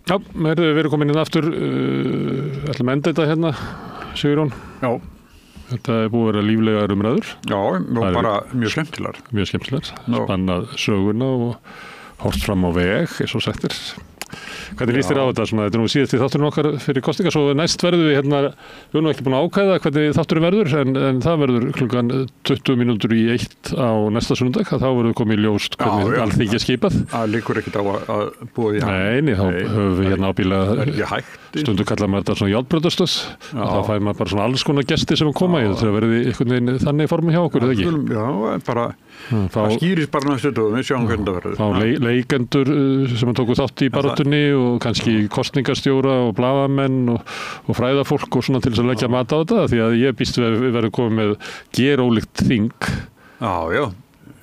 Já, við erum komin inn aftur, ætlum að enda þetta hérna, Sigurjón. Já. Þetta búið að vera líflegar umræður. Já, og bara mjög skemmtilegar. Mjög skemmtilegar, spannað söguna og hort fram á veg, eins og sagt Hvernig líst þér á þetta? Þetta nú síðast í þátturinn okkar fyrir kosningar, svo næst verðum við hérna, við erum ekki búin að ákveða hvernig þátturinn verður, en það verður klukkan 20 mínútur í 1 á næsta sunnudag, þá verður komið í ljóst hvernig Alþingi skipað. Það liggur ekkert á að búa í Nei, þá höfum við hérna ábyggilega stundu kallar maður þetta svona járnbrautastöð, þá fær maður bara svona alls konar gesti sem koma í þetta, verði einhvern veginn þannig formi hjá okkur, eða ekki? Já, bara það skýrist bara næstu dögum, við sjáum hvernig það verður. Fá leikendur sem tóku þátt í baráttunni og kannski kosningastjóra og blaðamenn og fræðafólk og svona til þess að leggja mat á þetta, því að ég býst við verðum komið með gerólíkt þing. Já,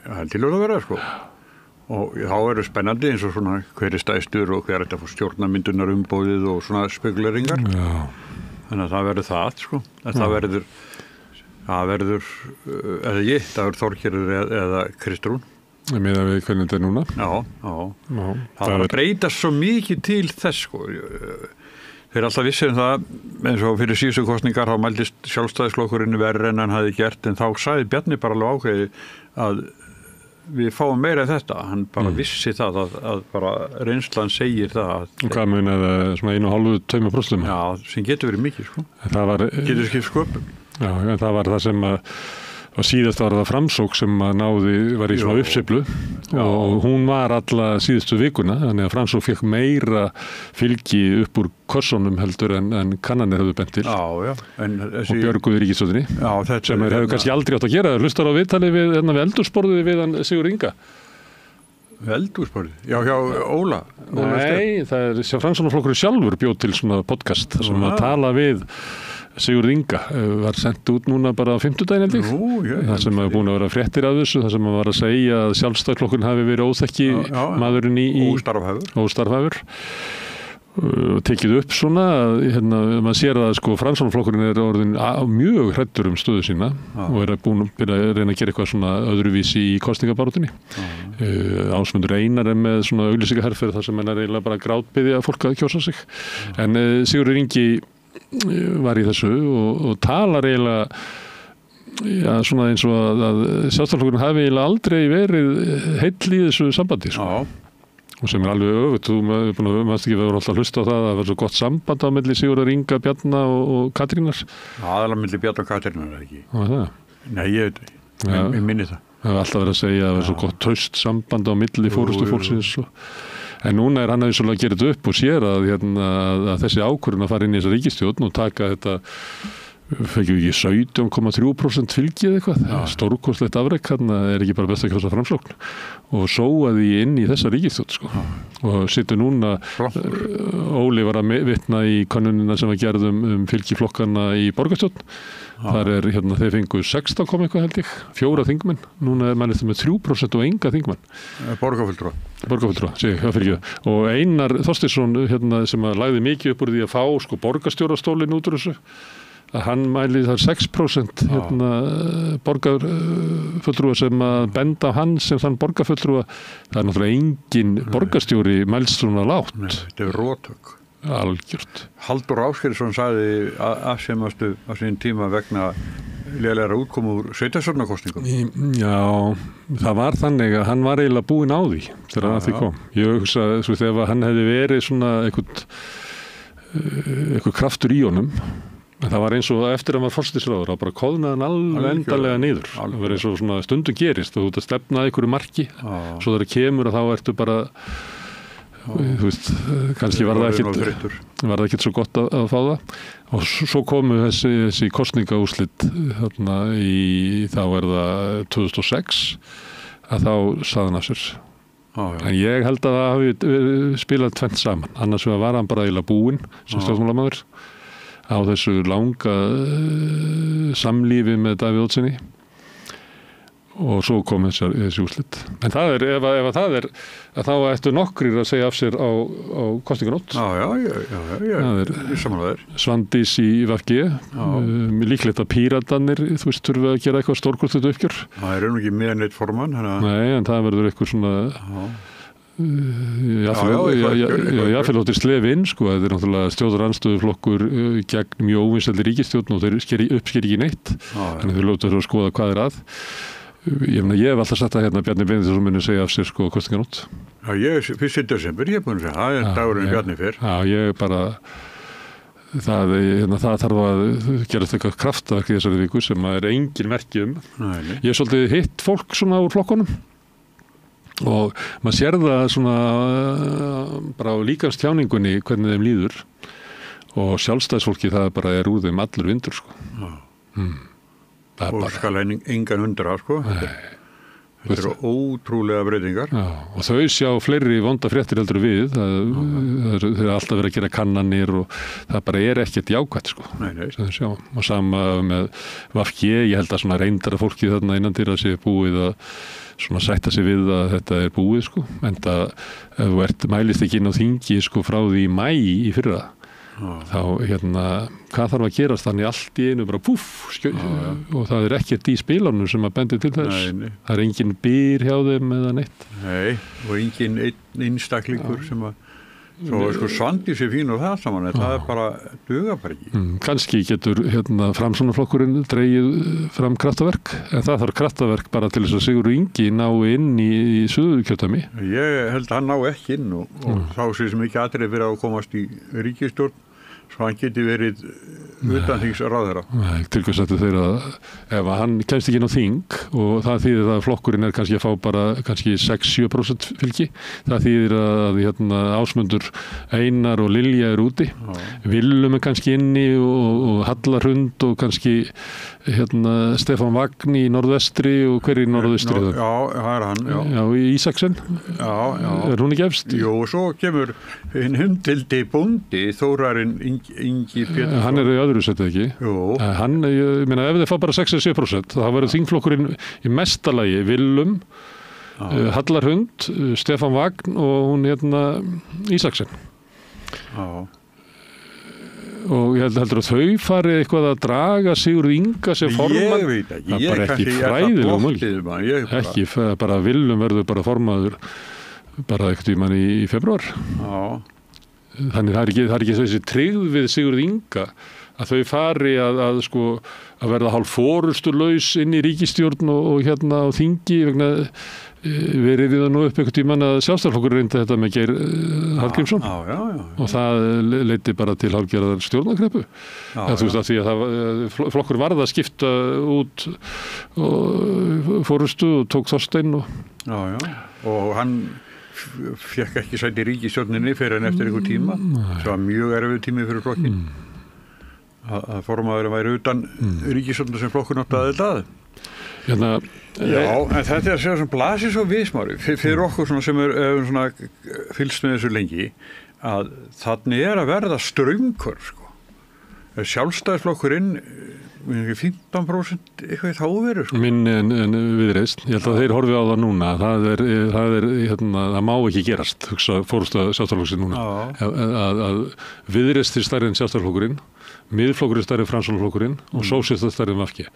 held til að vera, sko. Og þá eru spennandi eins og svona hver stæðstur og hver þetta fór stjórnarmyndunar umbóðið og svona spekuleringar. Já. Þannig að það verður það, sko. Það verður Þorgerður eða Kristrún. Miðað við hvernig þetta núna. Já. Það breytast svo mikið til þess, sko. Þeir alltaf vissir það, eins og fyrir síðustu kosningar þá mældist sjálfstæðisflokkurinn verri en hann hafði gert, en þá sagði Bjarni bara alveg ákveði að við fáum meira þetta. Hann bara vissi það að bara reynslan segir það. Hvað munaði það svona 1,5–2%? Já, sem getur verið mikið, sko. Getur skipt sköpum. Já, en það var það sem og síðast var það Framsókn sem var í svona uppsveiflu og hún var alla síðustu vikuna, þannig að Framsókn fékk meira fylgi upp úr kössunum heldur en kannanir höfðu bent til. Já. Og björguðu ríkisstjórninni, sem hefur kannski aldrei átt að gera. Hlustar á viðtalið við eldhúsborðið við hann Sigur Inga. Eldhúsborðið? Já, hjá Óla? Nei, það Framsóknarflokkurinn sjálfur bjóð til svona podcast sem að tala við Sigurð Inga, var sendt út núna bara á 50-daginn held ég. Það sem hefur búin að vera fréttir af þessu, það sem var að segja að sjálfstæðisflokkurinn hafi verið óþekki maðurinn í óstarfhæfur. Tekið upp svona, maður sér að sko Framsóknarflokkurinn er orðinn mjög hræddur stöðu sína og búin að reyna að gera eitthvað svona öðruvísi í kosningabaráttunni. Ásmundur Einar með svona auglýsingaherferð þar sem hann eiginlega bara grátbiðja fólk að kjósa sig. En Sigurður Ingi var í þessu og talar eiginlega svona eins og að sjálfstæðisflokkurinn hafi eiginlega aldrei verið heill í þessu sambandi, sko. Og sem alveg öfugt, þú maður ekki verið alltaf að hlusta á það að það var svo gott samband á milli Sigurðar Inga, Bjarna og Katrínar. Aðalega milli Bjarna og Katrínar, ekki? Það? Nei, ég veit ekki. Ég minni það. Það hefur alltaf verið að segja að það var svo gott traust samband á milli forystufólksins En núna hann að gera þetta upp og sér að þessi ákvörðun að fara inn í þessa ríkisstjórn og taka þetta, fekk ekki 17,3% fylgi eða eitthvað, stórkostlegt afrek, hann er ekki bara best að kjósa Framsókn og sóaði inn í þessa ríkisstjórn, sko. Og situr núna, Óli var að vitna í könnunina sem var gerð fylgi flokkana í borgarstjórn. Þar þeir fengu 16 eitthvað held ég, 4 þingmenn. Núna er mælist með 3% og enga þingmenn. Borgarfulltrúa, og Einar Þorsteinsson sem lagði mikið upp úr því að fá sko borgarstjórastólinn út úr þessu, að hann mæli þar 6% borgarfulltrúa sem að benda á hann sem þann borgarfulltrúa. Það er náttúrulega engin borgarstjóri mælst svona lágt. Nei, þetta er róttök. Algjört. Halldór Ásgeirsson sagði afsemastu á sín tíma vegna lélegra útkomu úr sveitarstjórnarkosningum. Já, það var þannig að hann var eiginlega búinn á því þegar að því kom. Ég hugsa svo þegar hann hefði verið svona eitthvað kraftur í honum, það var eins og eftir að maður forsætisráður, þá bara koðnaði hann alveg endanlega niður. Það var eins og svona stundum gerist, þú ert að stefna einhverju marki, svo þegar það kemur og þá ertu bara þú veist, kannski var það ekkert svo gott að fá það og svo komu þessi kosningaúrslit þá er það 2006 að þá sagði hann af sér. En ég held að það hafi spilað tvennt saman, annars var hann bara eiginlega búinn sem stjórnmálamaður á þessu langa samlífi með Davíð Oddssyni og svo kom þessi úrslit. En það er, ef það er, að þá ættu nokkrir að segja af sér á kosninganótt. Já, samanlega. Svandís í VG, líklegt að Píratarnir, þú veist, þurfa að gera eitthvað stórkostlegt uppgjör. Það er ekki með neitt formann. Nei, en það verður eitthvað svona jáfnveglóttir slefinn sko, þetta náttúrulega stjórnarandstöðuflokkur gegn mjög óvinsælli ríkisstjórn og þeir uppsker ekki neitt þannig þeir lóta að skoða hvað að ég hef alltaf sagt að hérna Bjarni Benediktsson muni segja af sér sko kostinganótt. Já, ég 1. desember, ég búin að segja, það dagurinn Bjarni fyrr. Já, ég bara það þarf að gerast eitthvað kraftaverk í þessari viku sem engin merki Ég hef svolítið hitt fólk svona úr flokkunum og maður sér það svona bara á líkamstjáningunni hvernig þeim líður og sjálfstæðisfólki það bara úr þeim allur vindur sko. Og skal engan undra sko. Þetta eru ótrúlega breytingar. Já, og þau sjá fleiri vonda fréttir heldur við þeir alltaf verið að gera kannanir og það bara ekkert jákvætt sko. Og sama með VG, ég held að svona reyndara fólki þarna innandyra sé búið að svona sætta sig við að þetta búið sko, en það ef þú mælist ekki inn á þingi sko frá því í maí í fyrra þá hvað þarf að gerast þannig allt í einu bara púff og það ekkert í spilunum sem að bendi til þess það engin byr hjá þeim eða neitt og engin einstaklingur sem að svo sko Svandís fín og það saman það bara duga bara ekki kannski getur Framsóknarflokkurinn dregið fram kraftaverk en það þarf kraftaverk bara til þess að Sigurður Ingi ná inn í Suðurkjördæmi ég held að hann ná ekki inn og þá sé sem ekki atrið fyrir að komast í ríkisstjórn svo hann geti verið utanþingsráðherra. Til hvers að þeir að ef hann kemst ekki inn á þing og það þýðir að flokkurinn kannski að fá bara kannski 6-7% fylgi það þýðir að Ásmundur Einar og Lilja úti Willum kannski inni og Halla Hrund og kannski Stefán Vagn í norðvestri og hver í norðaustri það er hann Ísaksen hún ekki efst? Jú og svo kemur hinn hundildi bóndi Þórarinn Ingi Pétursson hann í öðru seti ekki hann, ég meina ef þeir fá bara 6-7% þá verður þingflokkurinn í mestalagi Willum Halla Hrund, Stefán Vagn og hún Ísaksen og ég heldur að þau fari eitthvað að draga Sigurð Inga sem formann ég veit ekki, það bara ekki fræðilegum ekki, bara Willum verður bara formaður bara eitthvað í manni í februar þannig það er ekki þessi tryggð við Sigurð Inga að þau fari að verða hálf forystulaus inn í ríkisstjórn og á þingi vegna verið við það nú upp einhvern tímann að Sjálfstæðisflokkur reyndi þetta með Geir Hallgrímsson og það leiddi bara til hálfgerðar stjórnarkreppu þú veist að því að flokkur varð að skipta út forystu og tók Þorstein og hann fekk ekki sæti í ríkisstjórninni fyrir en eftir einhver tíma það var mjög erfið tími fyrir flokkin að formaðurinn væri utan ríkisstjórnar sem flokkur nátt aðeins en þetta að segja sem blasir svo viðsmári fyrir okkur sem svona fylgst með þessu lengi að þannig að verða straumkvör sko. Sjálfstæðisflokkurinn 15% eitthvað þá verður sko. Minni en Viðreisn ég held að þeir horfi á það núna það má ekki gerast hugsa fórustu Sjálfstæðisflokksins núna að Viðreisn er stærri en Sjálfstæðisflokkurinn miðflokkurinn stærri en Framsóknarflokkurinn og sósíalistar stærri en VG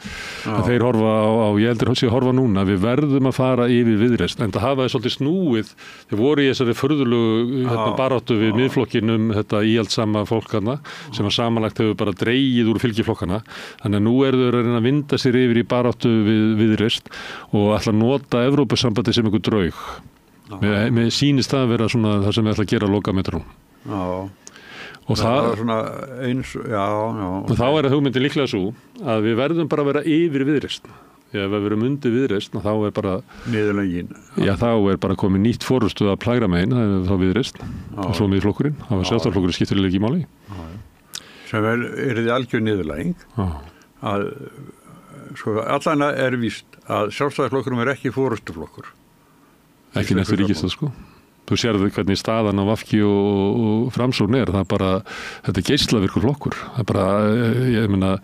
þeir horfa á, ég heldur að horfa núna við verðum að fara yfir Viðreisn en það hafa það svolítið snúið þeir voru í þessari furðulegu baráttu við miðflokkinum þetta íhaldssama fólkana sem að samanlagt hefur bara dregið úr fylgiflokkana þannig að nú eru þau að reyna að vinda sér yfir í baráttu við Viðreisn og ætla að nota Evrópusambandi sem einhver draug með sýnist það að vera svona það sem við ætla að gera lokametrún og það svona eins og þá hugmyndin líklega svo að við verðum bara að vera yfir Viðreisn ef við verum undir Viðreisn þá bara niðurlögin þá bara komið nýtt forystu að plægra megin þá Viðreisn og svo miðflokkurinn þá Sjálfstæðisflokkurinn skiptir ekki máli sem þið algjör niðurlæging að allan víst að Sjálfstæðisflokkurinn ekki forystuflokkur ekki næstu ríkisstjórn sko þú sérðu hvernig staðan á VG og Framsókn það bara þetta geislavirkur flokkur það bara, ég meina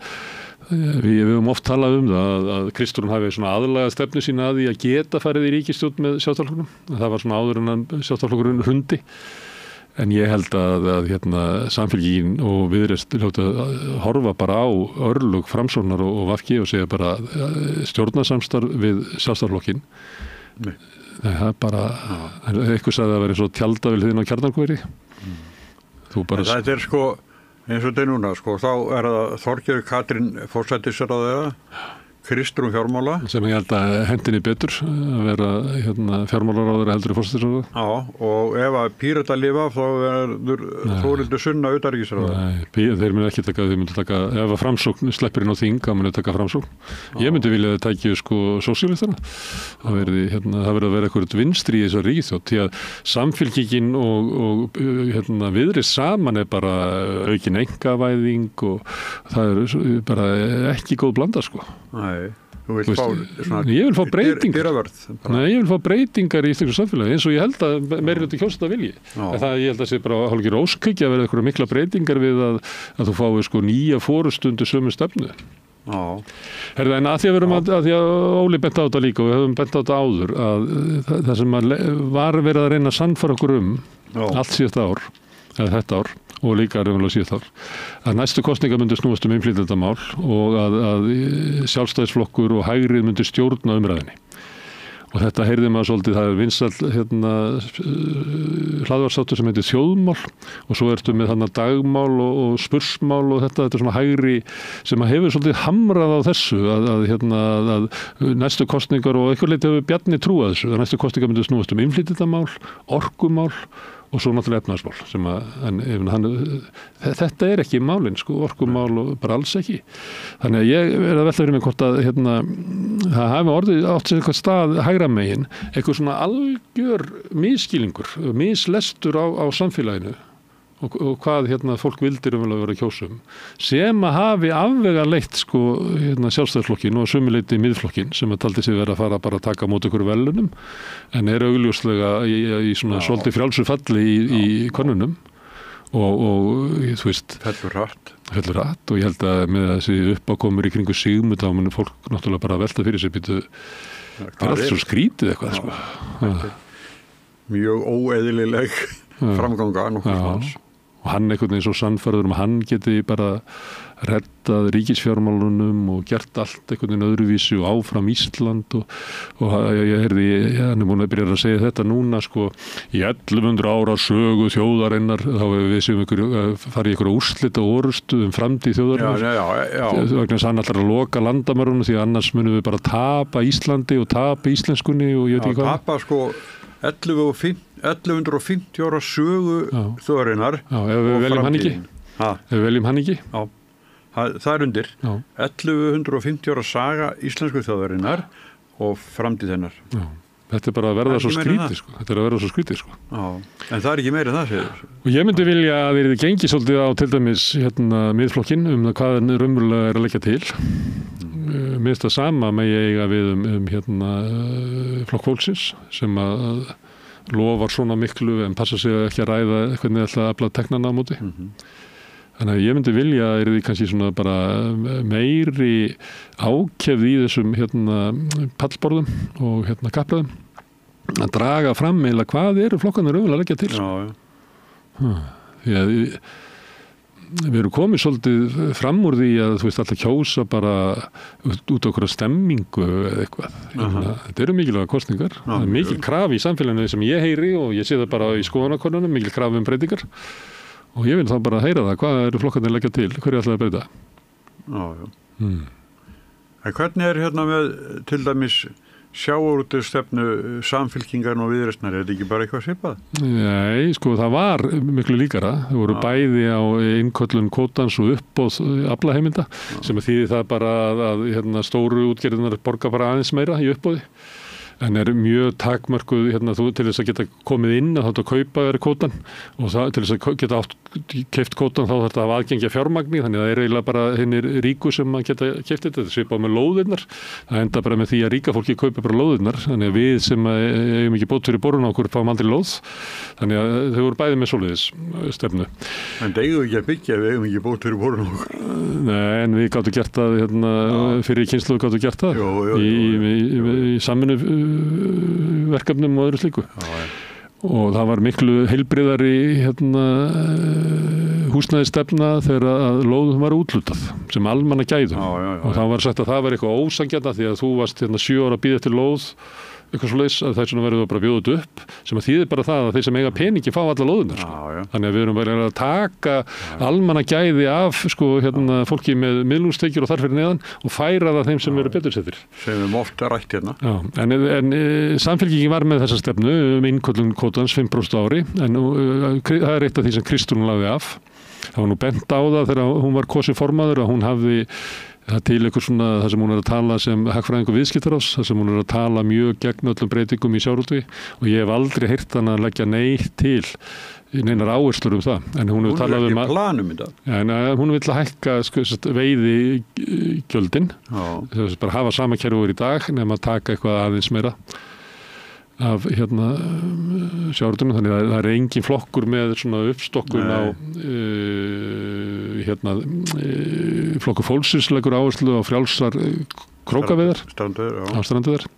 við höfum oft talað það að Kristrún hafi svona aðlaga stefnu sína að því að geta farið í ríkisstjórn með Sjálfstæðisflokknum það var svona áður en Sjálfstæðisflokkurinn hrundi en ég held að Samfylkingin og Viðreisn hljóta að horfa bara á örlög Framsóknar og VG og segja bara stjórnarsamstarf við Sjálfstæðisflokkinn Nei, það er bara, eitthvað sagði að það væri svo tjaldavil þinn á Kjarnarkværi. Þetta er sko, eins og þetta núna, sko, þá er það Þorgerður Katrín forsætisráðherra, Kristrún fjármála. Sem ég held að hendinni betur að vera fjármálaráðherra heldur í forsætisráðherra. Já, og ef að Pírata lifa þá verður Þórhildur Sunna utanríkisráðherra. Nei, þeir munu ekki taka, þeir myndu taka, ef að Framsókn sleppir inn á þing, þá munu taka Framsókn. Ég myndi vilja að tækja sko sósíalistana. Það verði að vera eitthvað vinstri í þessar ríkisstjórn, því að Samfylkingin og Viðreisn saman er bara aukin einkavæðing og það er bara ekki góð blanda sko. Nei, þú vilt fá svona ég vil fá breytingar. Dyravörð. Nei, ég vil fá breytingar í íslensku samfélagi eins og ég held að meirihluti kjósenda vilji. En það ég held að sé bara hálfgerð óskhyggja að vera eitthvað mikla breytingar við að þú fái sko nýja forystundu sömu stefnu. Já. Herðu, en að því að Óli bent á þetta líka og við höfum bent á þetta áður að það sem var verið að reyna að sannfæra okkur allt síðasta ár, eða þetta ár og líka raunverulega síðast ár, að næstu kosningar myndu snúast innflytjendamál og að Sjálfstæðisflokkur og Hægrið myndu stjórna umræðinni. Og þetta heyrði maður svolítið, það er vinsæll hlaðvarpsþáttur sem heitir Þjóðmál og svo ertu með dagmál og spursmál og þetta er svona Hægri sem hefur svolítið hamrað á þessu að næstu kosningar og eitthvað leyti hefur Bjarni trúað þessu, að næstu kosningar myndu snúast innflytjendamál, orkumál og svo náttúrulega efnahagsmál sem þetta er ekki málin sko, orkumál og bara alls ekki. Þannig að ég er að velta fyrir mig hvort að það hafi orðið átt sér eitthvað stað hægra megin, eitthvað svona algjör misskilningur, mislestur á samfélaginu og hvað fólk vildi raunverulega vera að kjósa sem að hafi afvegaleitt sko Sjálfstæðisflokkin og sömuleyti Miðflokkin sem að taldi sig vera að fara bara að taka á móti ykkur velunum en er augljóslega í svona svolítið frjálsu falli í könnunum og þú veist fellur hratt og ég held að með þessi uppákomur í kringu Sigmund þá mun fólk náttúrulega bara að velta fyrir sig býtu það er allt svo skrítið eitthvað sko. Mjög óeðlileg framganga nokkuð manns. Og hann einhvern veginn svo sannfærður hann geti bara reddað ríkisfjármálunum og gert allt einhvern veginn öðruvísi og áfram Ísland og ég heyrði, hann er búin að byrja að segja þetta núna sko, í 1100 ára sögu þjóðarinnar þá hefur við sem farið ykkur úrslita orustu framtíð þjóðarinnar. Vegna þess að hann ætlar að loka landamærunum því annars munum við bara tapa Íslandi og tapa íslenskunni og ég veit ekki hvað. Tapa sko 1150 ára sögu þjóðarinnar og framtíðin. Ef við veljum hann ekki? Já, það er undir. 1150 ára saga íslensku þjóðarinnar og framtíð hennar. Já, þetta er bara að verða svo skrítið sko. Þetta er að verða svo skrítið sko. Já, en það er ekki meira en það segir. Og ég myndi vilja að þið gengi svolítið á til dæmis Miðflokkinn hvað raunverulega er að leggja til. Mér finnst það sama með ég eiga við Flokk fólksins sem að lofar svona miklu en passa sig að ekki að ræða hvernig ætla að afla teknana á móti. Þannig að ég myndi vilja að því kannski svona bara meiri ákefð í þessum pallborðum og kappræðum að draga fram eiginlega hvað eru flokkarnir raunverulega að leggja til. Því að við erum komið svolítið fram úr því að þú veist alltaf kjósa bara út okkur stemmingu eða eitthvað. Þetta eru mikilvæga kosningar. Það er mikil krafi í samfélaginu sem ég heyri og ég sé það bara í skoðanakönnunum, mikil krafi breytingar. Og ég vil þá bara heyra það, hvað eru flokkarnir að leggja til? Hverju ætlaði að breyta? En hvernig er með til dæmis sjávarútvegsstefnu Samfylkingar og Viðreisnar, er þetta ekki bara eitthvað svipað? Nei, sko það var miklu líkara. Það voru bæði á innköllun kvótans og uppboð aflaheimilda sem þýðir það bara að stóru útgerðirnar borga bara aðeins meira í uppboði. En er mjög takmörkuð þú til þess að geta komið inn að þetta kaupa kvótan og það, til þess að geta keypt kvótan þá þarf þetta að hafa aðgengi að fjármagni þannig að það er eiginlega bara hinnir ríku sem að geta keypt þetta svipað með lóðirnar það enda bara með því að ríka fólki kaupa bara lóðirnar þannig að við sem eigum ekki bótur í borun á okkur fáum aldrei lóð þannig að þau voru bæði með svoleiðis stefnu. En það eigum ekki að byggja við eigum ekki bótur í borun á okkur. Nei, en við gáttum gert það fyrir kynslu gáttum gert það í samvinnu verkefnum og öðru slíku. Og það var miklu heilbriðari húsnæðisstefna þegar að lóðum var útlutað sem almanna gæðum og þá var sagt að það var eitthvað ósangjata því að þú varst 7 ára að bíða eftir lóð eitthvað svoleiðis að það verður bara bjóðut upp sem að þýðir bara það að þeir sem eiga peningi fá alla lóðunar sko. Þannig að við erum bara að taka almannagæði af sko, fólki með miðlungstekjur og þar fyrir neðan og færa það þeim sem eru betursettir. Sem við ofta rætt hérna. Já, en Samfylkingin var með þessa stefnu innköllun kvótans 5% á ári en það er eitt af því sem Kristrún lagði af. Það var nú bent á það þegar hún var kosin formaður að hún hafði það til eitthvað svona það sem hún er að tala sem hagfræðingur viðskiptaráðs, það sem hún er að tala mjög gegn öllum breytingum í sjávarútvegi og ég hef aldrei heyrt hana að leggja neitt til neinar áherslur það. En hún hefur talað um að hún vill hækka veiðigjöldin, bara hafa sama kerfi í dag nema að taka eitthvað aðeins meira af sjávarútveginu, þannig að það er engin flokkur með svona uppstokkun á flokkur fólksins leggur áherslu á frjálsar krókaveiðar á strandveiðar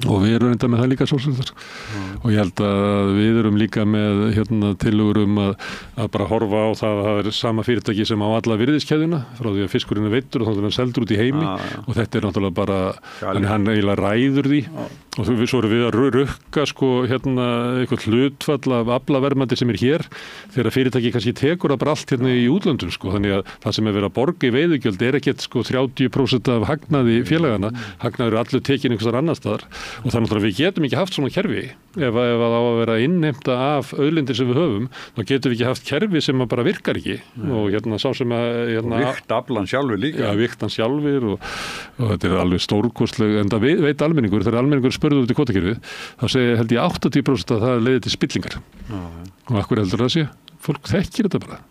og við erum enda með það líka svolítið og ég held að við erum líka með tillögur að bara horfa á það að það er sama fyrirtæki sem á alla virðiskeðjuna frá því að fiskurinn er veiddur og þá er hann seldur út í heimi og þetta er náttúrulega bara þannig hann eiginlega ræður því og svo erum við að rukka sko eitthvað hlutfall af aflaverðmæti sem er hér þegar fyrirtæki kannski tekur það bara allt í útlöndum sko þannig að það sem er verið að borga í veiðigjöld er ekkert sko 30% af hagnaði félagana, hagnaður eru allir tekin einhvers staðar annars staðar og þannig að við getum ekki haft svona kerfi ef það á að vera innheimta af auðlindir sem við höfum, þá getum við ekki haft kerfi sem bara virkar ekki og sá sem að vikta aflan sjálfur líka. Já, vikta hann sjálfur og þetta er alveg stórkostleg en það veit almenningur, þegar almenningur spurði út í kvótakerfið, þá held ég 80% að það leiði til spillingar og akkur heldur það sé, fólk þekkir þetta bara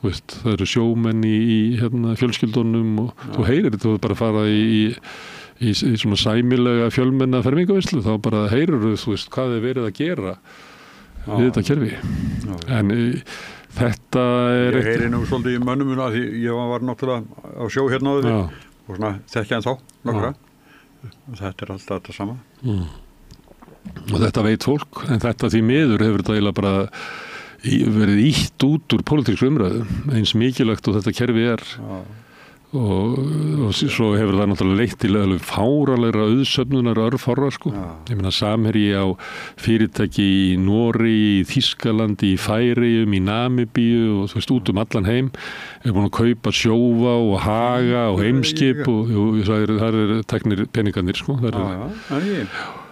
Veist, það eru sjómenn í fjölskyldunum og þú heyrir þetta og bara fara í svona sæmilega fjölmenna fermingaveislu þá bara heyrir þú veist hvað er verið að gera við þetta kerfi en þetta er ég heyri nú svolítið í mönnum því ég var náttúrulega á sjó hérna áður og svona þekkja en þá nokkra og þetta er alltaf þetta sama og þetta veit fólk en þetta því miður hefur þetta eiginlega bara verið ýtt út úr pólitísku umræðu eins mikilvægt og þetta kerfi er og svo hefur það náttúrulega leitt til alveg fáralegra auðsöfnunar örfárra sko. Ég meina Samherji á fyrirtæki í Noregi, í Þýskalandi, í Færeyjum, í Namibíu og þú veist út allan heim er búin að kaupa Sjóvá og Haga og Heimskip og það er teknir peningarnir sko.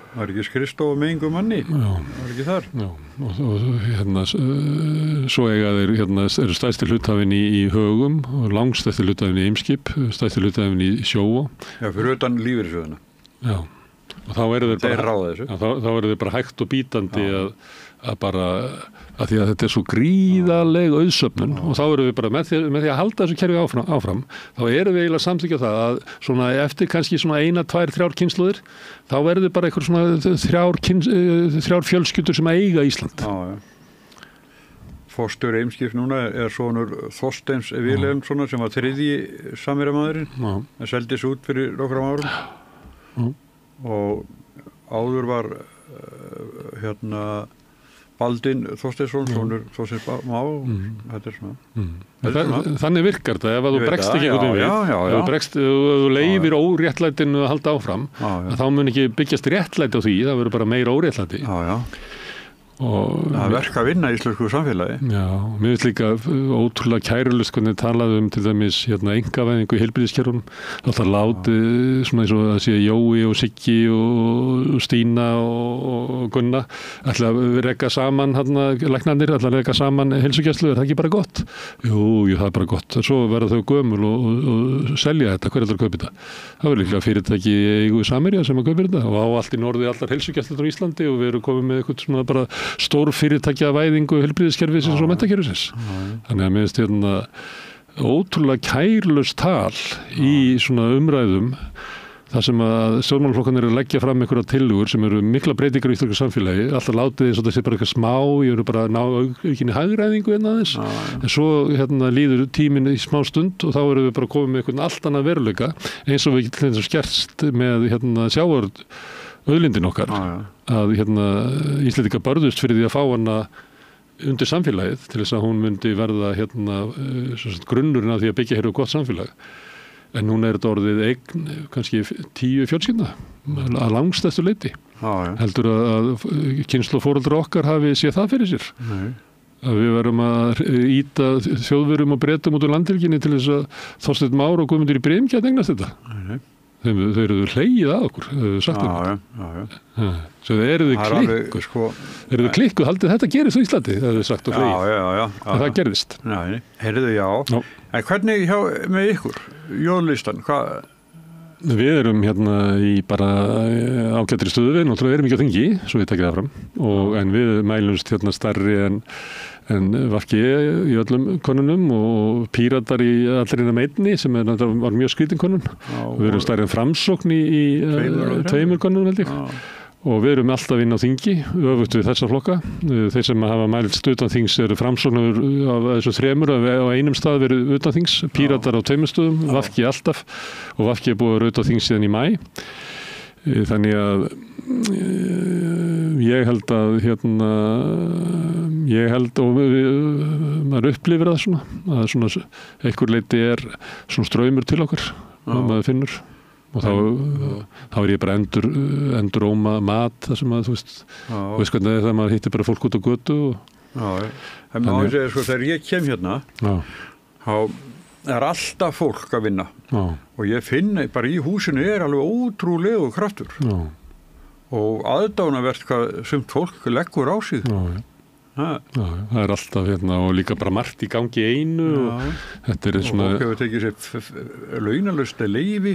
Það er ekki skrifstofa með engum manni, það er ekki þar. Já, og svo eiga þeir, eru stærsti hluthafinn í Högum og langstærsti hluthafinn í Eimskip, stærsti hluthafinn í Sjóvá. Já, fyrir utan lífeyrissjóðina. Já, og þá eru þeir bara hægt og bítandi að bara, að því að þetta er svo gríðaleg auðsöfnun og þá eru við bara með því að halda þessu kerfi áfram, þá eru við eiginlega samþykkja það að svona eftir kannski svona 1, 2, 3 kynslóðir, þá verður bara einhver svona 3 fjölskyldur sem eiga Ísland. Forstjóri Eimskips núna er sonur Þorsteins Vilhelmssonar sem var 3. samherjamaðurinn, en seldist út fyrir nokkrum árum og áður var Baldvin Þorsteinsson, sonur Þorsteins Má, þetta er svona. Þannig virkar þetta, ef þú bregst ekki einhvern veginn við, ef þú leifir óréttlætinu að halda áfram, þá mun ekki byggjast réttlæti á því, það verður bara meira óréttlæti. Það verka að vinna í íslensku samfélagi. Já, mér finnst líka ótrúlega kærulust hvernig talaðu til dæmis einkavæðingu í heilbrigðiskerfunum. Það látið svona eins og það sé Jói og Siggi og Stína og Gunna ætla að reka saman læknarnir, ætla að reka saman heilsugæslu, er það ekki bara gott? Jú, það er bara gott. Svo verða þau gömul og selja þetta, hver ætlar að kaupa þetta? Það verður líklega fyrirtæki í eigu Samherja sem að kaupa þetta og á allt í norði allar heilsugæslur á Íslandi og við erum komið með eitthvað svona bara stór fyrirtækja væðingu heilbrigðiskerfisins og menntakerfisins. Þannig að mér finnst ótrúlega kærlaust tal í svona umræðum þar sem að stjórnmálaflokkarnir eru að leggja fram einhverja tillögur sem eru mikla breytingar í íslensku samfélagi, alltaf látið eins og þessi bara eitthvað smá, ég eru bara að ná aukinni hagræðingu aðeins, en svo líður tíminn í smá stund og þá erum við bara komið með einhvern allt annað veruleika eins og við til þess að skerst með sjávarútveg auðlindin okkar að Íslendingar börðust fyrir því að fá hana undir samfélagið til þess að hún myndi verða grunnurinn af því að byggja hér gott samfélag en núna er þetta orðið eign kannski 10 fjölskylda að langstæstu leyti heldur að kynslóð foreldra okkar hafi séð það fyrir sér. Nei. Að við verum að ýta Þjóðverjum og Bretum út úr landhelginni til þess að Þorsteinn Már og Guðmundur í Brim gæti eignast þetta. Nei. Þau eru hlegið að okkur, sagt okkur. Svo eru þið klikkuð, eru þið klikkuð, haldið þetta gerist á Íslandi, það hefur sagt og hlegið. Já. En það gerðist. Nei, heyrðu, já. En hvernig með ykkur, jóðlistan, hvað? Við erum hérna í bara ágættri stöðu við, náttúrulega erum ekki á þingi, svo við tekið það fram, en við mælumst hérna stærri en VG í öllum konunum og Píratar í allri einni sem var mjög skrítin konun. Við erum stærri en Framsókn í tveimur konunum held ég. Og við erum alltaf inn á þingi, öfugt við þessa flokka. Þeir sem hafa mælst utan þings eru Framsóknur af þessu þremur á einum stað verið utan þings, Píratar á tveimur stöðum, VG alltaf og VG búið að vera utan þings síðan í maí. Þannig að ég held og maður upplifir það svona, að svona einhver leiti svona straumur til okkur, maður finnur. Og þá ég bara enduróma mat þar sem að þú veist hvernig það maður hittir bara fólk út á götu en maður segir sko þegar ég kem hérna þá alltaf fólk að vinna og ég finn bara í húsinu alveg ótrúlegu kraftur og aðdánavert hvað sumt fólk leggur á sig það alltaf hérna og líka bara margt í gangi einu og þetta svona og fólk hefur tekið sér launalaust leyfi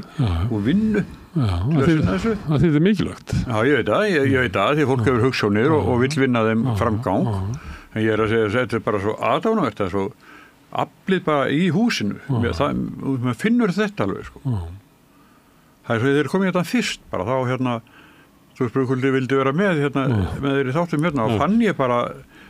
og vinnu það er mikilvægt ég veit það því fólk hefur hugsjónir og vill vinna þeim framgang en ég að segja þetta bara svo aðdánavert það svo aflið bara í húsinu maður finnur þetta alveg sko. Það svo þeir komið hérna fyrst bara þá hérna þú spurkuldi vildi vera með þeir í þáttum hérna og fann ég bara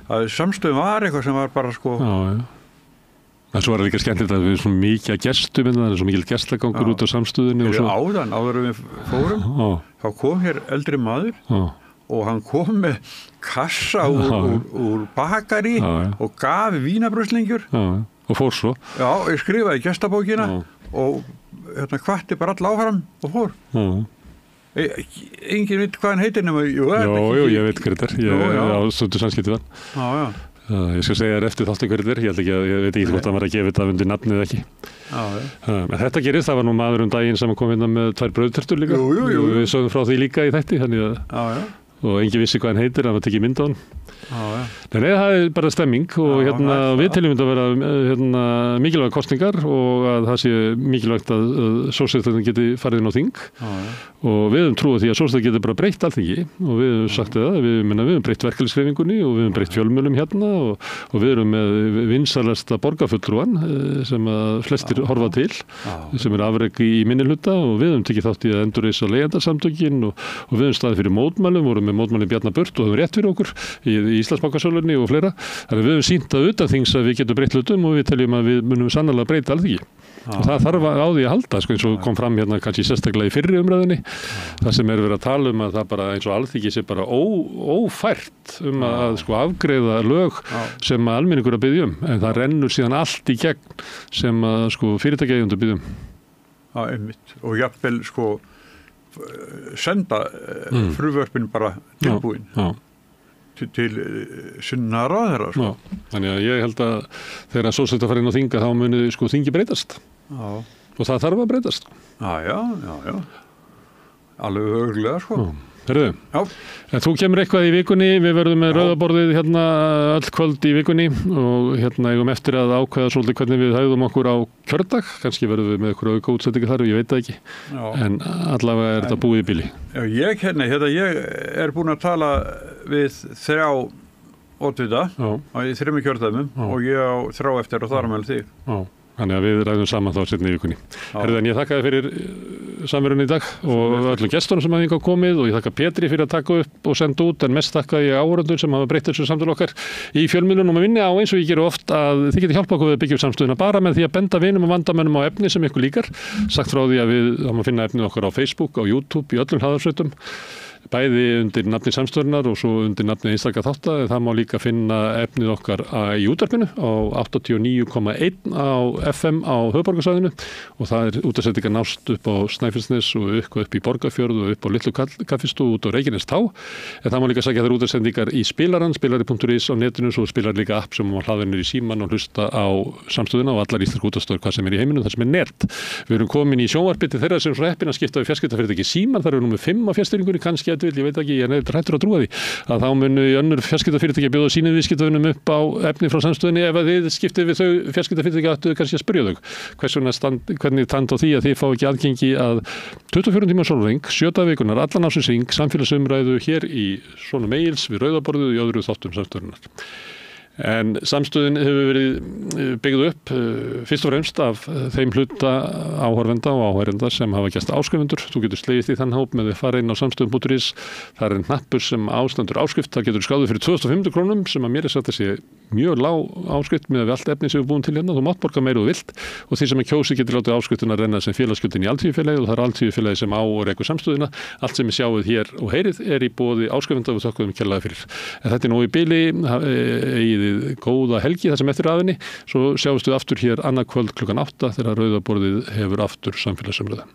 að samstöðum var eitthvað sem var bara sko en svo var það líka skemmtilegt að við svona mikið að gestum það er svo mikil gestlagangur út á samstöðunni áður við fórum þá kom hér eldri maður og hann kom með kassa úr bakari og gaf vínabröslingjur og fór svo ég skrifaði gestabókina og hvatti bara all áfram og fór enginn veit hvað hann heitir nema Jó, ég veit hver þetta er stundu samskipti ég skal segja þér eftir þáttu hver þetta er ég veit ekki hvort hann var að gefa þetta undir nafnið eða ekki en þetta gerist, það var nú maður daginn sem kom hérna með 2 brauðtertur líka við sögum frá því líka í þætti og enginn vissi hvað hann heitir, hann var tekið mynd á hann Nei, það er bara stemming og við teljum þetta að vera mikilvæg kosningar og að það sé mikilvægt að sósíaldemókratar geti farið inn á þing og við höfum trúið því að sósíaldemókratar geti bara breytt Alþingi og við höfum sagt það, við höfum breytt verkalýðshreyfingunni og við höfum breytt fjölmiðlum hérna og við erum með vinsælasta borgarfulltrúan sem að flestir horfa til sem er afrek í minnihluta og við höfum tekið þátt í að endurreisa leigjendasamtökin og við höfum staðið fyrir mótmælum, vorum með mótmælum Bjarna Burt og höfum rétt fyrir okkur í Íslandsbankasölunni og fleira. Þannig að við höfum sýnt að utan þings að við getum breytt hlutum og við teljum að við munum sannarlega breyta Alþingi. Og það þarf á því að halda, sko, eins og kom fram hérna kannski sérstaklega í fyrri umræðinni, það sem verið að tala um að það bara eins og Alþingi sé bara ófært að sko afgreiða lög sem almenningur að biðja en það rennur síðan allt í gegn sem að sko fyrirtækjaeigendur biðja einmitt. Og jafnvel sko senda frumvörpin bara tilbúin. Til sinna ráðherra sko. Þannig að ég held að þegar að sósíaldemókratar fara inn á þinga þá muni sko þingi breytast og það þarf að breytast já alveg örugglega sko Herðu, en þú kemur eitthvað í vikunni, við verðum með rauðaborðið hérna öll kvöld í vikunni og hérna eigum eftir að ákveða svolítið hvernig við hægðum okkur á kjördag, kannski verðum við með eitthvað auka útsettingu þar, ég veit það ekki, en allavega er þetta búið í bíli. Ég er búin að tala við 3 oddvita í 3 kjördæmum og ég á 3 eftir og þar með þig. Þannig að við ræðum saman þá seinna í vikunni. Herðu, en ég þakka þér fyrir samverunni í dag og öllum gestunum sem hafa hingað komið og ég þakka Pétri fyrir að taka upp og senda út en mest þakka ég áhorfendum sem hafa breytt þessu samtölu okkar í fjölmiðlunum og minni á eins og ég geri oft að þið getið hjálpa okkur við að byggja upp samstöðuna bara með því að benda vinum og vandamönnum á efni sem ykkur líkar. Sagt frá því að við höfum að finna efnið okkar á Facebook, á YouTube, í öllum hlaðarsveitum. bæði undir nafni samstöðunar og svo undir nafni einstaka þátta. Það má líka finna efnið okkar í útvarpinu á 89,1 á FM á höfuðborgarsvæðinu og það útvarpsendingar nást upp á Snæfellsnes og upp í Borgarfjörð og upp á Litlu Kaffistofu út á Reykjanestá. En það má líka sækja þær útvarpsendingar í spilarann, spilari.is á netinu, svo spilar líka app sem má hlaða niður í símann og hlusta á samstöðuna og allar íslenskar útvarpsstöðvar hvað sem í heiminum, það sem nert. Við erum komin í sjónvarpið til þeirra sem svo heppin að skipta við fjarskiptafyrirtæki Símann, þar eru númer 5 á fjarstýringunni, kannski ég veit ekki, ég er hræddur að trúa því að þá munu önnur fjarskiptafyrirtæki bjóða sínum viðskiptavinum upp á efni frá samstöðunni ef að þið skiptið við þau fjarskiptafyrirtæki ættu kannski að spyrja þau hvernig tand á því að þið fá ekki aðgengi að 24 tíma sólarhring, 7 daga vikunar, allan ársins hring, samfélagsumræðu hér í svona mails við rauðaborðið og í öðru þáttum samstöðunnar. En samstöðin hefur verið byggð upp fyrst og fremst af þeim hluta áhorfenda og áhærenda sem hafa gert áskrifendur. Þú getur slegist í þann hóp með að fara inn á samstöðun.is. Það er hnappur sem ástendur áskrift. Það getur skráðið fyrir 2500 krónum sem að mér er sagt að sé mjög lág áskrift með allt efni sem við búum til hérna. Þú mátt borga meira og vilt og því sem er kjósi getur látið áskriftuna renna sem félagsgjöldin í Alþýðufélagið og það er Alþýðufélagið sem á og rekur samstöðuna. Allt sem við sjáum hér og heyrið er í boði áskrifenda og þökkum kærlega fyrir. En þetta er nú í bili, góða helgi þar sem eftir aðinni, svo sjáumst við aftur hér annað kvöld klukkan 8 þegar rauðaborðið hefur aftur samfélagsumræðu.